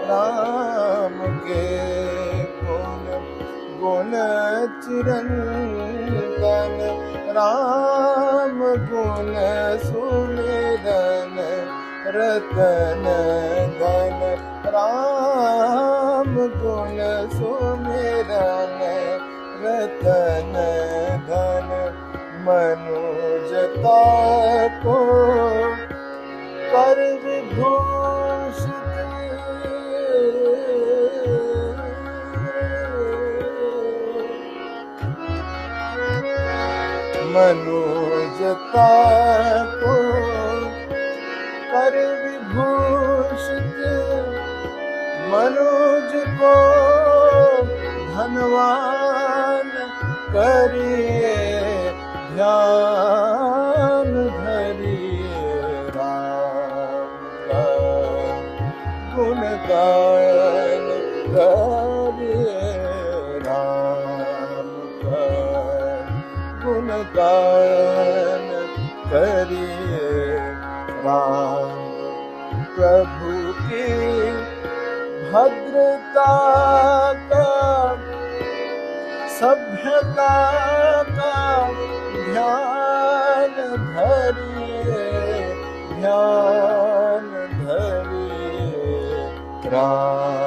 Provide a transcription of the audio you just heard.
राम के गुण गुण चिरंतन राम गुण सुमिरन रतन धन राम गुण सुमिरन रतन धन मनुजता को कर विभूषित मनुजता को कर विभूषित मनुज को धनवान करिए ध्यान धरिए राम का गुण गायन करिए राम का गुण गायन करिए राम प्रभु की भद्रता का सभ्यता का ध्यान धरिए राम